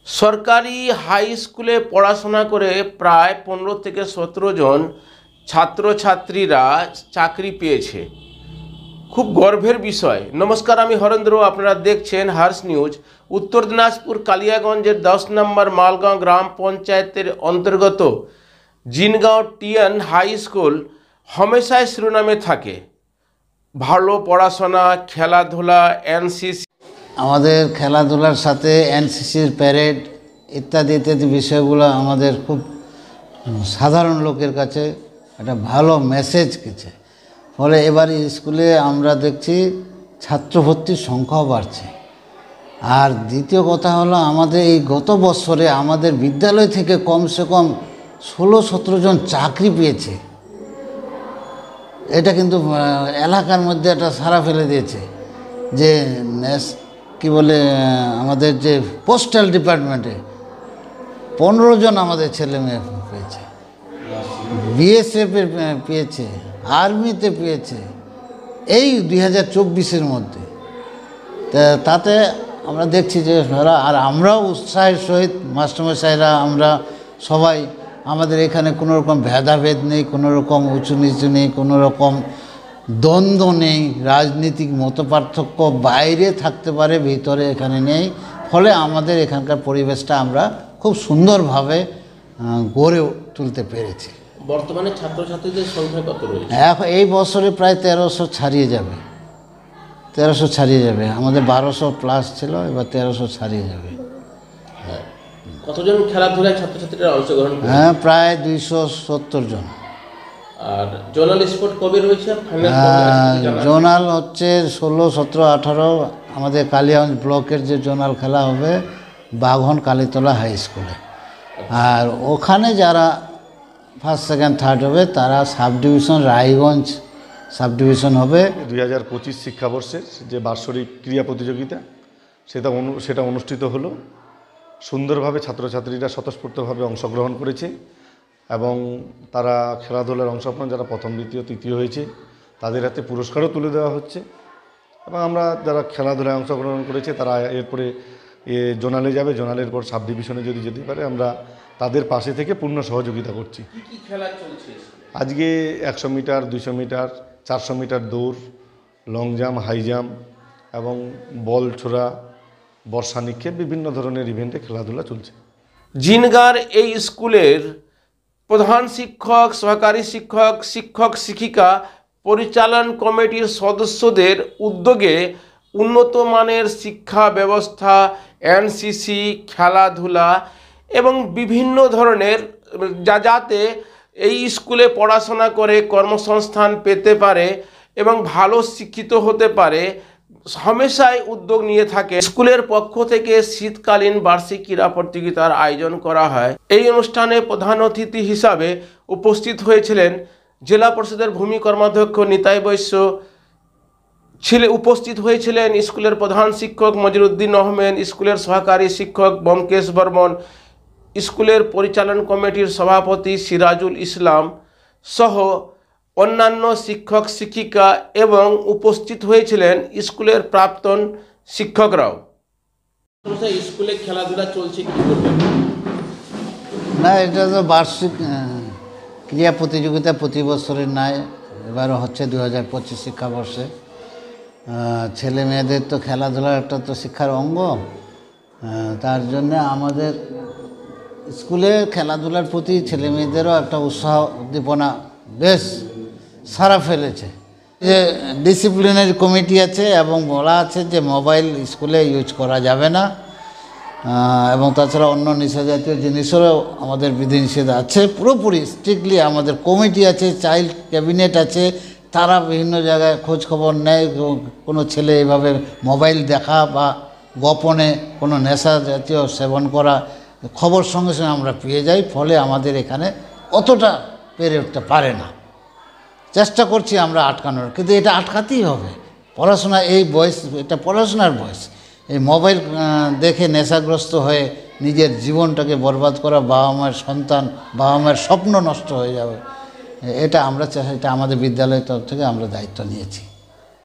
সরকারি হাই স্কুলে পড়াশোনা করে প্রায় 15 থেকে 17 জন ছাত্রছাত্রীরা চাকরি পেয়েছে। খুব গর্বের বিষয়। নমস্কার, আমি হরেন্দ্র, আপনারা দেখছেন হার্স নিউজ। উত্তর দিনাজপুর কালিয়াগঞ্জের 10 নম্বর মালগাঁও গ্রাম পঞ্চায়েতের অন্তর্গত জিনগাঁও টিএন হাই স্কুল হমেশাই শিরোনামে থাকে। ভালো পড়াশোনা, খেলাধুলা, এনসিসি। আমাদের খেলাধুলার সাথে এনসিসির প্যারেড ইত্যাদি ইত্যাদি বিষয়গুলো আমাদের খুব সাধারণ লোকের কাছে একটা ভালো মেসেজ গেছে। ফলে এবার স্কুলে আমরা দেখছি ছাত্র ভর্তির সংখ্যাও বাড়ছে। আর দ্বিতীয় কথা হলো, আমাদের এই গত বছরে আমাদের বিদ্যালয় থেকে কমসে কম 16-17 জন চাকরি পেয়েছে। এটা কিন্তু এলাকার মধ্যে একটা সাড়া ফেলে দিয়েছে যে কি বলে, আমাদের যে পোস্টাল ডিপার্টমেন্টে 15 জন আমাদের ছেলে মেয়ে পেয়েছে, বিএসএফের পেয়েছে, আর্মিতে পেয়েছে এই 2024-এর মধ্যে। তাতে আমরা দেখছি যে আর আমরাও উৎসাহের সহিত মাস্টারমশাইরা আমরা সবাই, আমাদের এখানে কোনো রকম ভেদাভেদ নেই, কোনো রকম উঁচু নিচু নেই, কোনো রকম দ্বন্দ্ব নেই, রাজনীতিক মতপার্থক্য বাইরে থাকতে পারে, ভিতরে এখানে নেই। ফলে আমাদের এখানকার পরিবেশটা আমরা খুব সুন্দরভাবে গড়ে তুলতে পেরেছি। বর্তমানে ছাত্রছাত্রীদের সংখ্যা কত রয়েছে? এখন এই বছরে প্রায় 1300 ছাড়িয়ে যাবে, 1300 ছাড়িয়ে যাবে। আমাদের 1200 প্লাস ছিল, এবার 1300 ছাড়িয়ে যাবে। কতজন খেলাধুলায় ছাত্রছাত্রীরা অংশগ্রহণ করে? প্রায় 270 জন। আর জোনাল স্পোর্ট কবে রয়েছে? জোনাল হচ্ছে 16, 17, 18 আমাদের কালিয়াগঞ্জ ব্লকের যে জোনাল খেলা হবে বাঘন কালীতলা হাই স্কুলে। আর ওখানে যারা ফার্স্ট সেকেন্ড থার্ড হবে তারা sub division Raiganj sub division হবে। 2025 শিক্ষাবর্ষের যে বার্ষিক ক্রীড়া প্রতিযোগিতা সেটা অনুষ্ঠিত হলো। সুন্দরভাবে ছাত্রছাত্রীরা স্বতঃস্ফূর্তভাবে অংশগ্রহণ করেছে এবং তারা খেলাধুলার অংশগ্রহণ, যারা প্রথম, দ্বিতীয়, তৃতীয় হয়েছে তাদের হাতে পুরস্কারও তুলে দেওয়া হচ্ছে। এবং আমরা যারা খেলাধুলায় অংশগ্রহণ করেছে তারা এরপরে জোনালে যাবে, জোনালের পর সাব ডিভিশনে যদি যেতে পারে আমরা তাদের পাশে থেকে পূর্ণ সহযোগিতা করছি। কি খেলা চলছে আজকে? 100 মিটার, 200 মিটার, 400 মিটার দৌড়, লং জাম্প, হাই জাম্প এবং বল ছোড়া, বর্ষা নিক্ষেপ, বিভিন্ন ধরনের ইভেন্টে খেলাধুলা চলছে। জিনগাঁর এই স্কুলের প্রধান শিক্ষক, সহকারী শিক্ষক, শিক্ষক শিক্ষিকা, পরিচালন কমিটির সদস্যদের উদ্যোগে উন্নত মানের শিক্ষা ব্যবস্থা, এনসিসি, খেলাধুলা এবং বিভিন্ন ধরনের যাতে এই স্কুলে পড়াশোনা করে কর্মসংস্থান পেতে পারে এবং ভালো শিক্ষিত হতে পারে, হামেশাই উদ্যোগ নিয়ে থাকে। স্কুলের পক্ষ থেকে শীতকালীন বার্ষিক ক্রীড়া প্রতিযোগিতার আয়োজন করা হয়। এই অনুষ্ঠানে প্রধান অতিথি হিসাবে উপস্থিত হয়েছিলেন জেলা পরিষদের ভূমি কর্মাধ্যক্ষ নিতাই বৈশ্য, উপস্থিত হয়েছিলেন স্কুলের প্রধান শিক্ষক মজিরুদ্দিন আহমেদ, স্কুলের সহকারী শিক্ষক ব্যোমকেশ বর্মন, স্কুলের পরিচালন কমিটির সভাপতি সিরাজুল ইসলাম সহ অন্যান্য শিক্ষক শিক্ষিকা এবং উপস্থিত হয়েছিলেন স্কুলের প্রাক্তন শিক্ষকরাও। স্কুলে খেলাধুলা চলছে, কি করবেন? না, এটা তো বার্ষিক ক্রীড়া প্রতিযোগিতা প্রতি বছরের নয়, এবারও হচ্ছে 2025 শিক্ষাবর্ষে। ছেলে মেয়েদের তো খেলাধুলার একটা তো শিক্ষার অঙ্গ। তার জন্যে আমাদের স্কুলে খেলাধুলার প্রতি ছেলে মেয়েদেরও একটা উৎসাহ উদ্দীপনা বেশ সারা ফেলেছে। যে ডিসিপ্লিনারি কমিটি আছে এবং বলা আছে যে মোবাইল স্কুলে ইউজ করা যাবে না, এবং তাছাড়া অন্য নিশাজাতীয় জিনিসেরও আমাদের বিধিনিষেধ আছে। পুরোপুরি স্ট্রিক্টলি আমাদের কমিটি আছে, চাইল্ড ক্যাবিনেট আছে, তারা বিভিন্ন জায়গায় খোঁজ খবর নেয়। কোনো ছেলে এভাবে মোবাইল দেখা বা গোপনে কোনো নেশা জাতীয় সেবন করা খবর সঙ্গে সঙ্গে আমরা পেয়ে যাই। ফলে আমাদের এখানে অতটা পেরে উঠতে পারে না। চেষ্টা করছি আমরা আটকানোর, কিন্তু এটা আটকাতেই হবে। পড়াশোনা এই বয়স, এটা পড়াশোনার বয়স। এই মোবাইল দেখে নেশাগ্রস্ত হয়ে নিজের জীবনটাকে বরবাদ করা, বাবা মায়ের সন্তান, বাবা মায়ের স্বপ্ন নষ্ট হয়ে যাবে। এটা আমাদের বিদ্যালয়ের তরফ থেকে আমরা দায়িত্ব নিয়েছি।